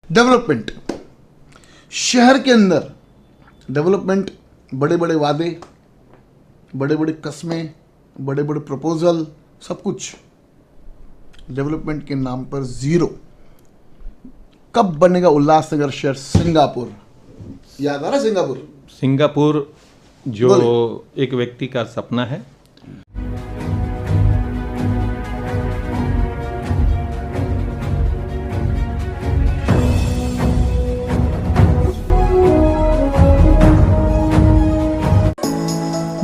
Development, शहर के अंदर डेवलपमेंट, बड़े बड़े वादे, बड़े बड़े कस्में, बड़े बड़े प्रपोजल, सब कुछ डेवलपमेंट के नाम पर जीरो। कब बनेगा उल्लासनगर शहर सिंगापुर? याद आ रहा सिंगापुर? सिंगापुर जो एक व्यक्ति का सपना है।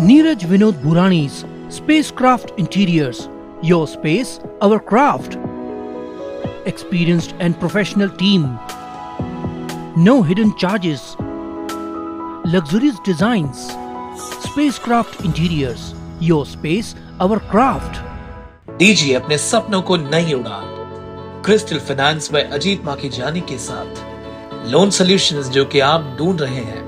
Neeraj Vinod Burani's Spacecraft Interiors. Your space, our craft. Experienced and professional team. No hidden charges. Luxurious designs. Spacecraft Interiors. Your space, our craft. दीजिए अपने सपनों को नई उड़ान। क्रिस्टल फाइनेंस में अजीत माखीजानी के साथ लोन सॉल्यूशंस जो कि आप ढूंढ रहे हैं।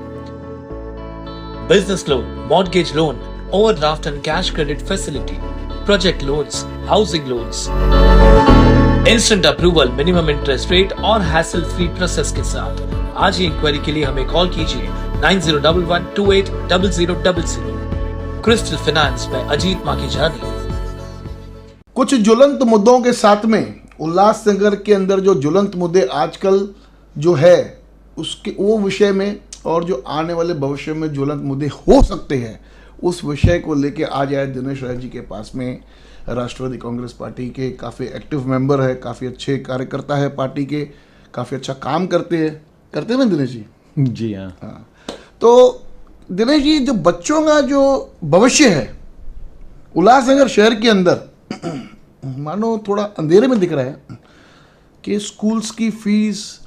Business loan, mortgage loan, overdraft and cash credit facility, project loans, housing loans, instant approval, minimum interest rate और हैसल फ्री प्रोसेस के साथ आज ही इंक्वायरी के लिए हमें कॉल कीजिए 9011280000। क्रिस्टल फाइनेंस में अजीत माखीजानी। कुछ ज्वलंत मुद्दों के साथ में उल्लासनगर के अंदर जो ज्वलंत मुद्दे आजकल जो है उसके वो विषय में और जो आने वाले भविष्य में ज्वलंत मुद्दे हो सकते हैं उस विषय को लेके आज आए दिनेश राय जी के पास में। राष्ट्रवादी कांग्रेस पार्टी के काफ़ी एक्टिव मेंबर है, काफ़ी अच्छे कार्यकर्ता है पार्टी के, काफ़ी अच्छा काम करते हैं ना दिनेश जी? जी हाँ। तो दिनेश जी, जो बच्चों का जो भविष्य है उल्लासनगर शहर के अंदर मानो थोड़ा अंधेरे में दिख रहा है कि स्कूल्स की फीस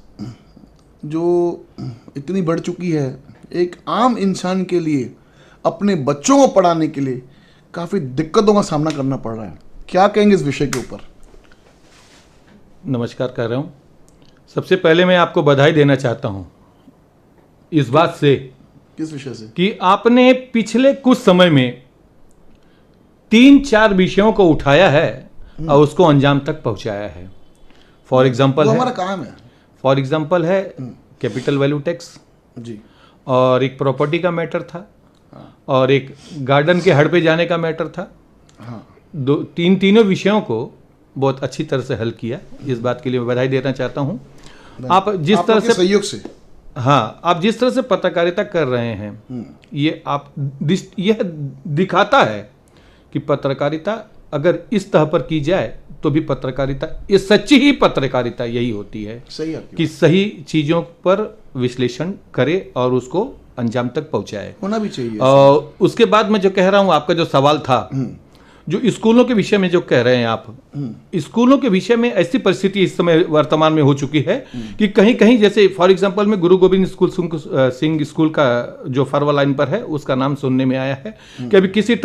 जो इतनी बढ़ चुकी है, एक आम इंसान के लिए अपने बच्चों को पढ़ाने के लिए काफ़ी दिक्कतों का सामना करना पड़ रहा है। क्या कहेंगे इस विषय के ऊपर? नमस्कार कर रहा हूँ। सबसे पहले मैं आपको बधाई देना चाहता हूँ इस बात से। किस विषय से? कि आपने पिछले कुछ समय में 3-4 विषयों को उठाया है और उसको अंजाम तक पहुँचाया है। फॉर एग्जाम्पल हमारा काम है। फॉर एग्जाम्पल है कैपिटल वैल्यू टैक्स जी, और एक प्रॉपर्टी का मैटर था और एक गार्डन के हड़ पे जाने का मैटर था। हाँ, तीनों विषयों को बहुत अच्छी तरह से हल किया। इस बात के लिए मैं बधाई देना चाहता हूँ। आप जिस तरह से सहयोग से, हाँ, आप जिस तरह से पत्रकारिता कर रहे हैं यह दिखाता है कि पत्रकारिता अगर इस तरह पर की जाए तो भी पत्रकारिता, ये सच्ची ही पत्रकारिता यही होती है। सही है कि सही चीज़ों पर विश्लेषण करे और उसको अंजाम तक पहुंचाए, होना भी चाहिए। और उसके बाद मैं जो कह रहा हूं, आपका जो सवाल था जो स्कूलों के विषय में जो कह रहे हैं आप, स्कूलों के विषय में ऐसी परिस्थिति इस समय वर्तमान में हो चुकी है कि कहीं कहीं, जैसे फॉर एग्जांपल में गुरु गोविंद सिंह स्कूल का जो फरवा लाइन पर है उसका नाम सुनने में आया है कि अभी किसी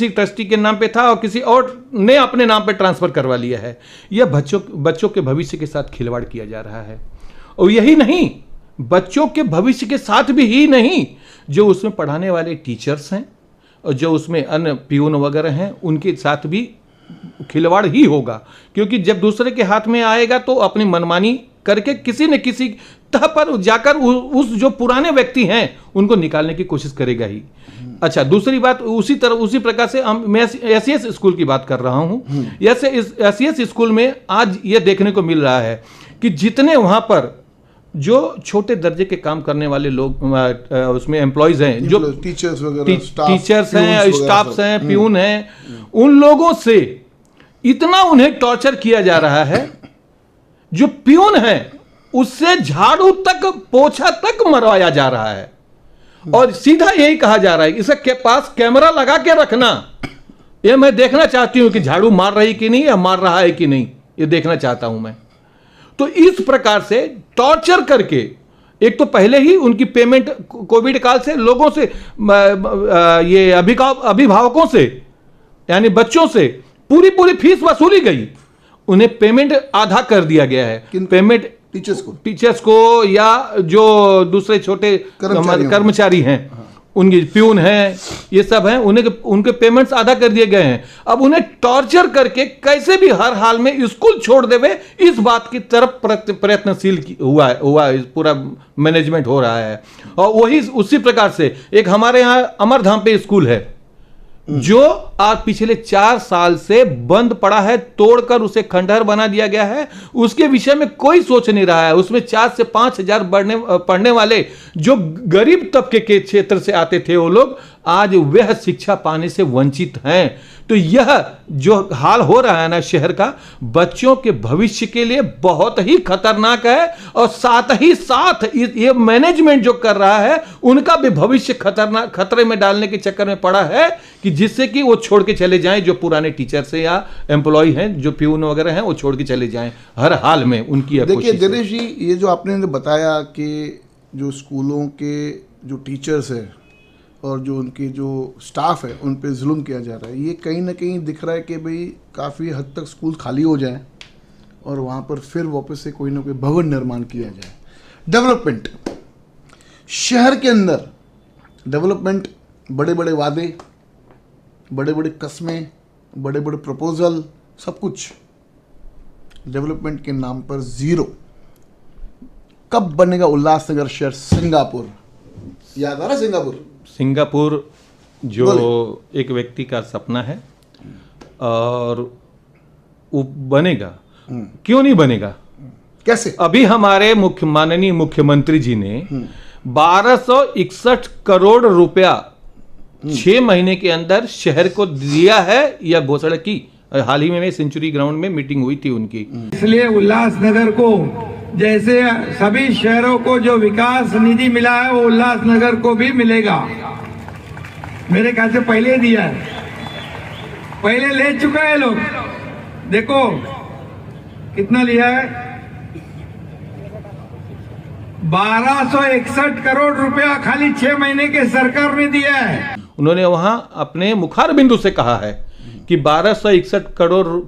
ट्रस्टी के नाम पे था और किसी और ने अपने नाम पे ट्रांसफर करवा लिया है। यह बच्चों के भविष्य के साथ खिलवाड़ किया जा रहा है। और यही नहीं, बच्चों के भविष्य के साथ भी ही नहीं, जो उसमें पढ़ाने वाले टीचर्स हैं और जो उसमें अन्य पियून वगैरह हैं उनके साथ भी खिलवाड़ ही होगा। क्योंकि जब दूसरे के हाथ में आएगा तो अपनी मनमानी करके किसी न किसी तह पर जाकर उस जो पुराने व्यक्ति हैं उनको निकालने की कोशिश करेगा ही। अच्छा, दूसरी बात, उसी प्रकार से मैं एससीएस स्कूल की बात कर रहा हूँ। एससीएस स्कूल में आज ये देखने को मिल रहा है कि जितने वहाँ पर जो छोटे दर्जे के काम करने वाले लोग उसमें एम्प्लॉयज हैं, जो टीचर्स हैं, स्टाफ्स हैं, प्यून हैं, उन लोगों से इतना उन्हें टॉर्चर किया जा रहा है। जो प्यून है उससे झाड़ू तक, पोछा तक मरवाया जा रहा है और सीधा यही कहा जा रहा है इसके पास कैमरा लगा के रखना, ये मैं देखना चाहती हूं कि झाड़ू मार रही कि नहीं या मार रहा है कि नहीं, ये देखना चाहता हूं मैं। तो इस प्रकार से टॉर्चर करके, एक तो पहले ही उनकी पेमेंट कोविड काल से लोगों से, ये अभिभावकों से यानी बच्चों से पूरी फीस वसूली गई, उन्हें पेमेंट आधा कर दिया गया है। पेमेंट टीचर्स को या जो दूसरे छोटे कर्मचारी हैं उनके प्यून हैं, ये सब हैं, उनके पेमेंट्स अदा कर दिए गए हैं। अब उन्हें टॉर्चर करके कैसे भी हर हाल में स्कूल छोड़ देवे, इस बात की तरफ प्रयत्नशील हुआ इस पूरा मैनेजमेंट हो रहा है। और वही उसी प्रकार से एक हमारे यहाँ अमरधाम पे स्कूल है जो आज पिछले 4 साल से बंद पड़ा है, तोड़कर उसे खंडहर बना दिया गया है। उसके विषय में कोई सोच नहीं रहा है। उसमें 4 से 5 हजार पढ़ने वाले जो गरीब तबके के क्षेत्र से आते थे, वो लोग आज वह शिक्षा पाने से वंचित हैं। तो यह जो हाल हो रहा है ना शहर का, बच्चों के भविष्य के लिए बहुत ही खतरनाक है। और साथ ही साथ ये मैनेजमेंट जो कर रहा है, उनका भी भविष्य खतरे में डालने के चक्कर में पड़ा है, कि जिससे कि वो छोड़ के चले जाएं, जो पुराने टीचर्स हैं या एम्प्लॉय हैं, जो प्यून वगैरह हैं, वो छोड़ के चले जाएं हर हाल में। उनकी देखिए दिनेश जी, ये जो आपने बताया कि जो स्कूलों के जो टीचर्स हैं और जो उनकी जो स्टाफ है उन पे जुल्म किया जा रहा है, ये कहीं ना कहीं दिख रहा है कि भाई काफ़ी हद तक स्कूल खाली हो जाए और वहाँ पर फिर वापस से कोई ना कोई भवन निर्माण किया जाए। डेवलपमेंट, शहर के अंदर डेवलपमेंट, बड़े बड़े वादे, बड़े बड़े कस्में, बड़े बड़े प्रपोजल, सब कुछ डेवलपमेंट के नाम पर जीरो। कब बनेगा उल्लासनगर शहर सिंगापुर? याद आ रहा सिंगापुर जो एक व्यक्ति का सपना है और वो बनेगा। क्यों नहीं बनेगा? कैसे? अभी हमारे माननीय मुख्यमंत्री जी ने 1261 करोड़ रुपया 6 महीने के अंदर शहर को दिया है, या घोषणा की। हाल ही में सेंचुरी ग्राउंड में मीटिंग हुई थी उनकी। इसलिए उल्लासनगर को, जैसे सभी शहरों को जो विकास निधि मिला है, वो उल्लासनगर को भी मिलेगा। मेरे ख्याल से पहले दिया है, पहले ले चुका है लोग। देखो कितना लिया है, 1261 करोड़ रुपया खाली 6 महीने के सरकार ने दिया है। उन्होंने वहां अपने मुखार बिंदु से कहा है कि 1261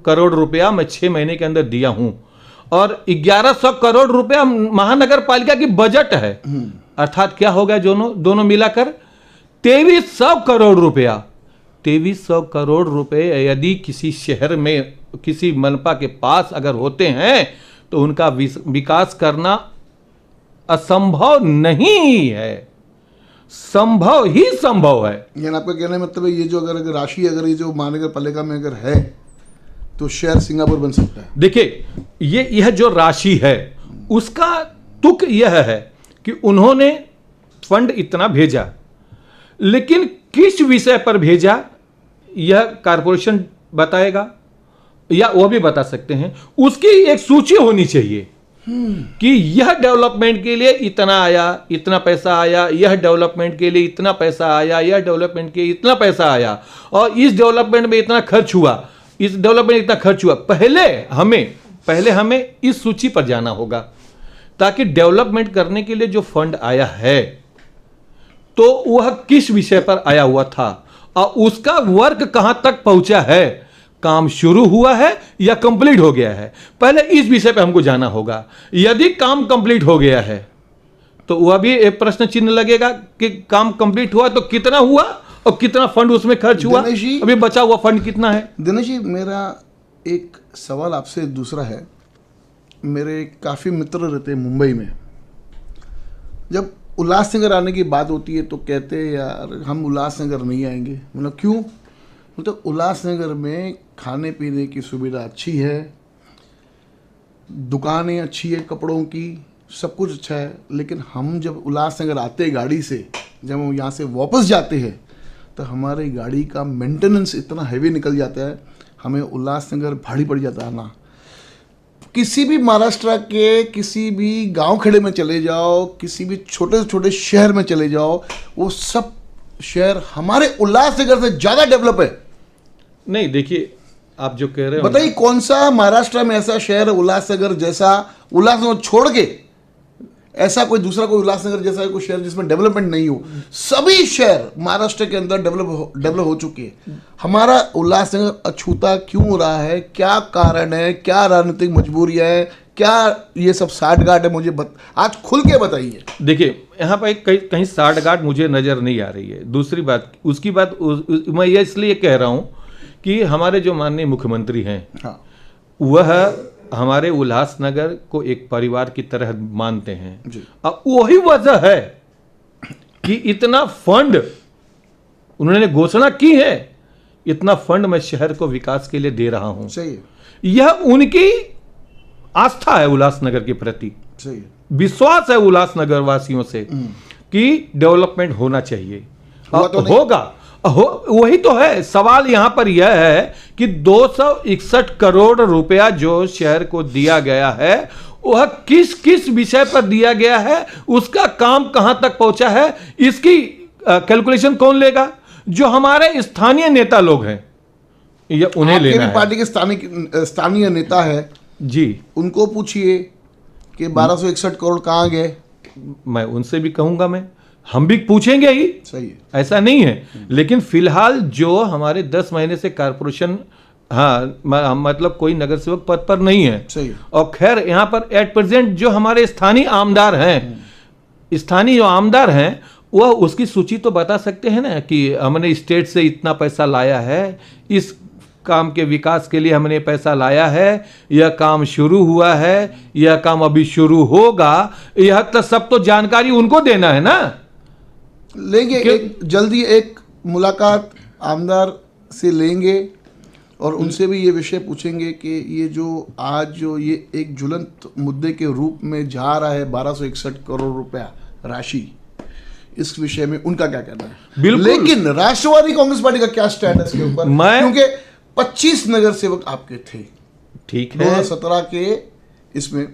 करोड़ रुपया मैं 6 महीने के अंदर दिया हूं, और 1100 करोड़ रुपया महानगर पालिका की बजट है। अर्थात क्या होगा दोनों मिलाकर 2300 करोड़ रुपया। 2300 करोड़ रुपए यदि किसी शहर में, किसी मनपा के पास अगर होते हैं, तो उनका विकास करना असंभव नहीं है, संभव ही संभव है। यानी आपका कहने मतलब है, ये जो अगर राशि अगर ये जो महानगर पालिका में अगर है, तो शहर सिंगापुर बन सकता है। देखिए, यह जो राशि है उसका तुक यह है कि उन्होंने फंड इतना भेजा, लेकिन किस विषय पर भेजा यह कारपोरेशन बताएगा, या वो भी बता सकते हैं। उसकी एक सूची होनी चाहिए कि यह डेवलपमेंट के लिए इतना आया, इतना पैसा आया, यह डेवलपमेंट के लिए इतना पैसा आया, यह डेवलपमेंट के लिए इतना पैसा आया, और इस डेवलपमेंट में इतना खर्च हुआ, इस डेवलपमेंट इतना खर्च हुआ। पहले हमें इस सूची पर जाना होगा, ताकि डेवलपमेंट करने के लिए जो फंड आया है, तो वह किस विषय पर आया हुआ था और उसका वर्क कहां तक पहुंचा है, काम शुरू हुआ है या कंप्लीट हो गया है। पहले इस विषय पे हमको जाना होगा। यदि काम कंप्लीट हो गया है, तो वह भी एक प्रश्न चिन्ह लगेगा कि काम कंप्लीट हुआ तो कितना हुआ और कितना फंड उसमें खर्च हुआ, अभी बचा हुआ फंड कितना है। दिनेश जी, मेरा एक सवाल आपसे दूसरा है। मेरे काफ़ी मित्र रहते हैं मुंबई में। जब उल्लासनगर आने की बात होती है तो कहते हैं यार हम उल्लासनगर नहीं आएंगे। मतलब क्यों? मतलब उल्लासनगर में खाने पीने की सुविधा अच्छी है, दुकानें अच्छी है, कपड़ों की सब कुछ अच्छा है, लेकिन हम जब उल्लासनगर आते हैं गाड़ी से, जब हम यहाँ से वापस जाते हैं, तो हमारी गाड़ी का मेंटेनेंस इतना हैवी निकल जाता है, हमें उल्लासनगर भारी पड़ जाता है ना। किसी भी महाराष्ट्र के किसी भी गांव खेड़े में चले जाओ, किसी भी छोटे से छोटे शहर में चले जाओ, वो सब शहर हमारे उल्लासनगर से ज़्यादा डेवलप है। नहीं, देखिए आप जो कह रहे हो, बताइए कौन सा महाराष्ट्र में ऐसा शहर है उल्लासनगर जैसा, उल्लासनगर छोड़ के ऐसा कोई दूसरा कोई उल्लासनगर जैसा कोई शहर जिसमें डेवलपमेंट नहीं हो। सभी शहर महाराष्ट्र के अंदर डेवलप हो चुके हैं। हमारा उल्लासनगर अछूता क्यों हो रहा है? क्या कारण है? क्या राजनीतिक मजबूरी है? क्या ये सब साठगांठ है, मुझे आज खुल के बताइए। देखिए यहाँ पर कहीं साठगांठ मुझे नजर नहीं आ रही है। दूसरी बात, उसकी बात मैं ये इसलिए कह रहा हूँ कि हमारे जो माननीय मुख्यमंत्री हैं, हाँ, वह हमारे उल्लासनगर को एक परिवार की तरह मानते हैं। जी। अब वही वजह है कि इतना फंड उन्होंने घोषणा की है, इतना फंड मैं शहर को विकास के लिए दे रहा हूं। सही है, यह उनकी आस्था है उल्लासनगर के प्रति, सही है। विश्वास है उल्लासनगर वासियों से कि डेवलपमेंट होना चाहिए। हुआ तो नहीं? होगा, वही तो है। सवाल यहां पर यह है कि 261 करोड़ रुपया जो शहर को दिया गया है, वह किस किस विषय पर दिया गया है, उसका काम कहां तक पहुंचा है, इसकी कैलकुलेशन कौन लेगा? जो हमारे स्थानीय नेता लोग हैं, ये उन्हें आपके लेना भी है। पार्टी के स्थानीय नेता है, जी, उनको पूछिए कि 1261 करोड़ कहाँ गए। मैं उनसे भी कहूंगा, हम भी पूछेंगे ही, सही है। ऐसा नहीं है। लेकिन फिलहाल जो हमारे 10 महीने से कारपोरेशन, हाँ मतलब कोई नगर सेवक पद पर नहीं है। सही है। और खैर यहाँ पर एट प्रेजेंट जो हमारे स्थानीय आमदार हैं, स्थानीय जो आमदार हैं, वह उसकी सूची तो बता सकते हैं ना कि हमने स्टेट से इतना पैसा लाया है, इस काम के विकास के लिए हमने पैसा लाया है, यह काम शुरू हुआ है, यह काम अभी शुरू होगा, यह तो सब तो जानकारी उनको देना है ना। लेंगे, एक जल्दी एक मुलाकात आमदार से लेंगे और उनसे भी ये विषय पूछेंगे कि ये जो आज जो ये एक ज्वलंत मुद्दे के रूप में जा रहा है 1261 करोड़ रुपया राशि, इस विषय में उनका क्या कहना है। बिल्कुल। लेकिन राष्ट्रवादी कांग्रेस पार्टी का क्या स्टैंड है इसके ऊपर? क्योंकि 25 नगर सेवक आपके थे, ठीक है, 2017 के इसमें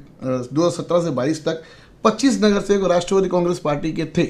2017 से 22 तक 25 नगर सेवक राष्ट्रवादी कांग्रेस पार्टी के थे।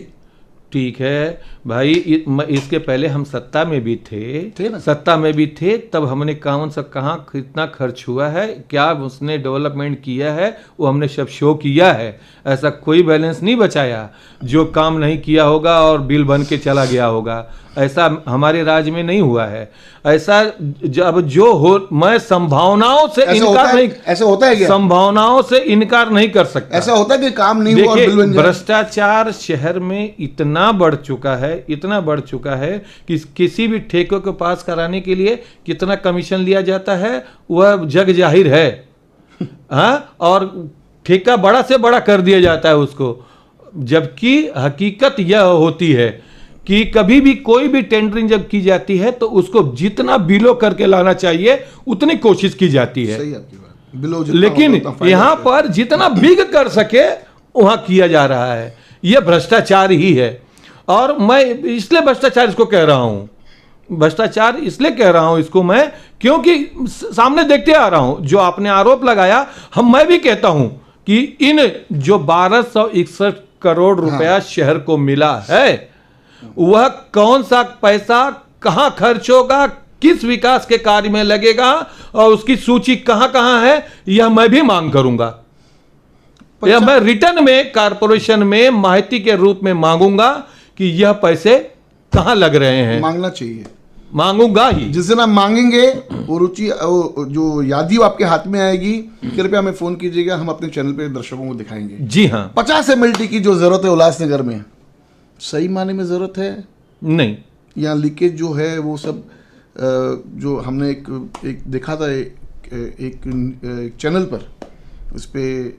ठीक है भाई, इसके पहले हम सत्ता में भी थे ना? सत्ता में भी थे, तब हमने कौन सा कहाँ कितना खर्च हुआ है, क्या उसने डेवलपमेंट किया है, वो हमने सब शो किया है। ऐसा कोई बैलेंस नहीं बचाया जो काम नहीं किया होगा और बिल बन के चला गया होगा, ऐसा हमारे राज्य में नहीं हुआ है। ऐसा जब जो हो, मैं संभावनाओं से इनकार नहीं, ऐसा होता है क्या? संभावनाओं से इनकार नहीं कर सकता। ऐसा होता है कि काम नहीं हुआ और बिल बन जाए? भ्रष्टाचार शहर में इतना बढ़ चुका है, इतना बढ़ चुका है कि किसी भी ठेके को पास कराने के लिए कितना कमीशन लिया जाता है वह जग जाहिर है। हाँ, और ठेका बड़ा से बड़ा कर दिया जाता है उसको, जबकि हकीकत यह होती है कि कभी भी कोई भी टेंडरिंग जब की जाती है तो उसको जितना बिलो करके लाना चाहिए उतनी कोशिश की जाती है। सही आपकी बात, बिलो जितना लेकिन होता फायदा यहां होता है। पर जितना बिग कर सके वहां किया जा रहा है, यह भ्रष्टाचार ही है। और मैं इसलिए भ्रष्टाचार इसको कह रहा हूं, भ्रष्टाचार इसलिए कह रहा हूं इसको मैं, क्योंकि सामने देखते आ रहा हूं जो आपने आरोप लगाया, मैं भी कहता हूं कि इन जो 1261 करोड़ रुपया शहर को मिला है, वह कौन सा पैसा कहां खर्च होगा, किस विकास के कार्य में लगेगा और उसकी सूची कहां कहां है, यह मैं भी मांग करूंगा। यह मैं रिटर्न में कारपोरेशन में माहिती के रूप में मांगूंगा कि यह पैसे कहां लग रहे हैं। मांगना चाहिए, मांगूंगा ही। जिस दिन आप मांगेंगे वो रुचि जो यादी आपके हाथ में आएगी, कृपया हमें फोन कीजिएगा, हम अपने चैनल पे दर्शकों को दिखाएंगे। जी हाँ। 50 ml की जो जरूरत है उल्लासनगर में, सही माने में जरूरत है? नहीं, यहाँ लीकेज जो है वो सब जो हमने एक देखा था एक चैनल पर, उस पर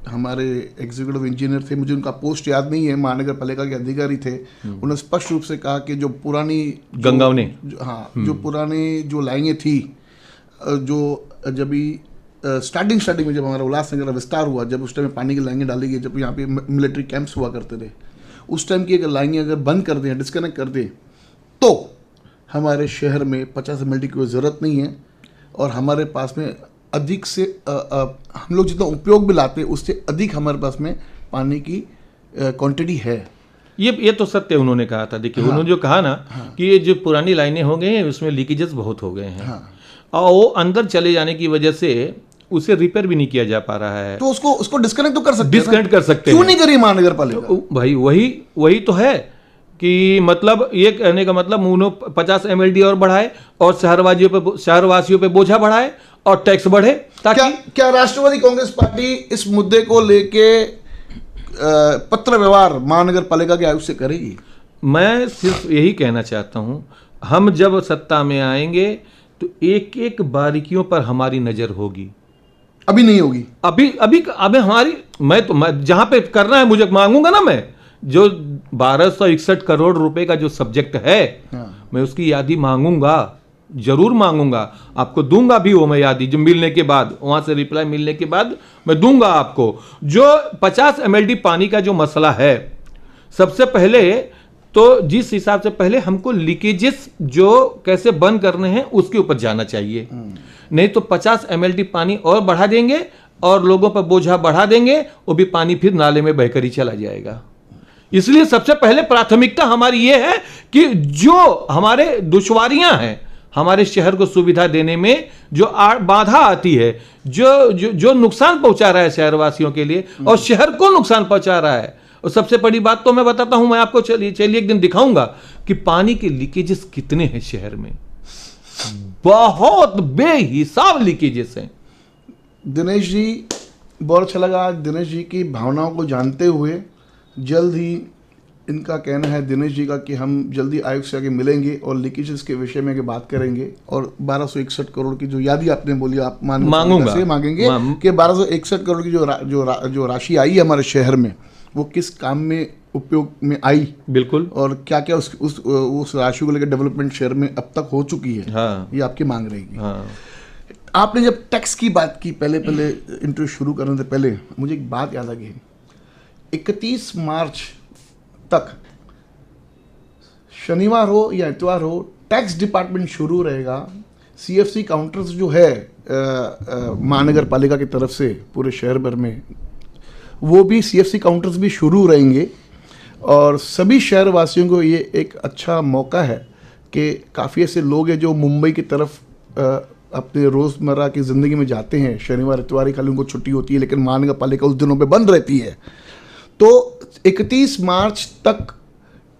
हमारे एग्जीक्यूटिव इंजीनियर थे, मुझे उनका पोस्ट याद नहीं है, महानगर पालिका के अधिकारी थे, उन्होंने स्पष्ट रूप से कहा कि जो पुरानी गंगावनी, हाँ, जो पुरानी जो लाइनें थी, जो जब भी स्टार्टिंग में जब हमारा उल्लासनगर का विस्तार हुआ, जब उस टाइम पानी की लाइनें डाली गई, जब यहाँ पे मिलिट्री कैंप्स हुआ करते थे, उस टाइम की अगर लाइनें अगर बंद कर दें, डिस्कनेक्ट कर दें, तो हमारे शहर में 50 ml की कोई ज़रूरत नहीं है। और हमारे पास में अधिक से हम लोग जितना उपयोग भी लाते हैं उससे अधिक हमारे पास में पानी की क्वांटिटी है। ये तो सत्य उन्होंने कहा था। देखिए, उन्होंने जो कहा ना कि ये जो पुरानी लाइनें हो गई हैं उसमें लीकेजेस बहुत हो गए हैं, और वो अंदर चले जाने की वजह से उसे रिपेयर भी नहीं किया जा पा रहा है। तो उसको डिस्कनेक्ट तो कर सकते हैं, डिस्कनेक्ट कर सकते हैं। क्यों नहीं करी महानगर पालिका? भाई वही तो है कि मतलब ये कहने का मतलब उन्होंने 50 ml और बढ़ाए और शहरवासियों पे बोझा बढ़ाए और टैक्स बढ़े, क्या ताकि क्या राष्ट्रवादी कांग्रेस पार्टी इस मुद्दे को लेके पत्र व्यवहार महानगर पालिका के आयुक्त से करेगी? मैं सिर्फ यही कहना चाहता हूं, हम जब सत्ता में आएंगे तो एक एक बारीकियों पर हमारी नजर होगी। अभी नहीं होगी। अभी हमारी मैं जहां पे करना है मुझे मांगूंगा ना, मैं जो 1261 करोड़ रुपए का जो सब्जेक्ट है, मैं उसकी यादी मांगूंगा, जरूर मांगूंगा, आपको दूंगा भी वो मैं यादी, जो मिलने के बाद, वहां से रिप्लाई मिलने के बाद मैं दूंगा आपको। जो 50 MLD पानी का जो मसला है, सबसे पहले तो जिस हिसाब से पहले हमको लीकेजेस जो कैसे बंद करने हैं उसके ऊपर जाना चाहिए, नहीं तो 50 MLD पानी और बढ़ा देंगे और लोगों पर बोझा बढ़ा देंगे, वो भी पानी फिर नाले में बहकर ही चला जाएगा। इसलिए सबसे पहले प्राथमिकता हमारी ये है कि जो हमारे दुश्वारियां हैं, हमारे शहर को सुविधा देने में जो बाधा आती है, जो नुकसान पहुंचा रहा है शहरवासियों के लिए और शहर को नुकसान पहुंचा रहा है, और सबसे बड़ी बात तो मैं बताता हूं, मैं आपको चलिए एक दिन दिखाऊंगा कि पानी के लीकेजेस कितने हैं शहर में। बहुत बेहिसाब लीकेजेस हैं। दिनेश जी, बहुत अच्छा लगा आज दिनेश जी की भावनाओं को जानते हुए। जल्द ही इनका कहना है दिनेश जी का कि हम जल्दी आयुक्त से आगे मिलेंगे और लीकेजेस के विषय में बात करेंगे, और 1261 करोड़ की जो यादी आपने बोली आप मांगूंगा से मांगेंगे कि 1261 करोड़ की जो राशि आई है हमारे शहर में, वो किस काम में उपयोग में आई, बिल्कुल, और क्या क्या उस राशि को लेकर डेवलपमेंट शहर में अब तक हो चुकी है। हाँ, ये आपकी मांग रहेगी। हाँ। आपने जब टैक्स की बात की पहले इंटरव्यू शुरू करने से पहले, मुझे एक बात याद आ गई। 31 मार्च तक, शनिवार हो या इतवार हो, टैक्स डिपार्टमेंट शुरू रहेगा। CFC काउंटर्स जो है महानगर पालिका की तरफ से पूरे शहर भर में, वो भी CFC काउंटर्स भी शुरू रहेंगे, और सभी शहरवासियों को ये एक अच्छा मौका है कि काफ़ी ऐसे लोग हैं जो मुंबई की तरफ अपने रोज़मर्रा की ज़िंदगी में जाते हैं, शनिवार इतवार ही खाली उनको छुट्टी होती है, लेकिन महानगर पालिका उस दिनों पे बंद रहती है। तो 31 मार्च तक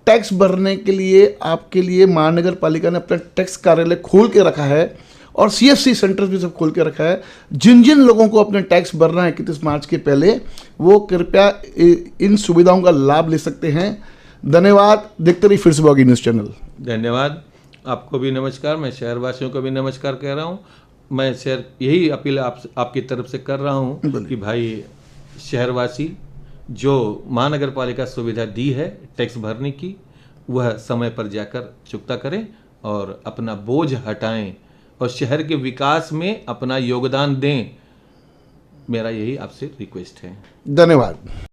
टैक्स भरने के लिए आपके लिए महानगर पालिका ने अपना टैक्स कार्यालय खोल के रखा है, और CFC सेंटर्स भी सब खोल के रखा है। जिन जिन लोगों को अपने टैक्स भरना है 31 मार्च के पहले, वो कृपया इन सुविधाओं का लाभ ले सकते हैं। धन्यवाद। देखते रहिए फिर से बागी न्यूज़ चैनल। धन्यवाद। आपको भी नमस्कार। मैं शहरवासियों को भी नमस्कार कह रहा हूँ। मैं शहर यही अपील आपकी तरफ से कर रहा हूँ कि भाई शहरवासी जो महानगर पालिका सुविधा दी है टैक्स भरने की, वह समय पर जाकर चुकता करें और अपना बोझ हटाएं और शहर के विकास में अपना योगदान दें। मेरा यही आपसे रिक्वेस्ट है। धन्यवाद।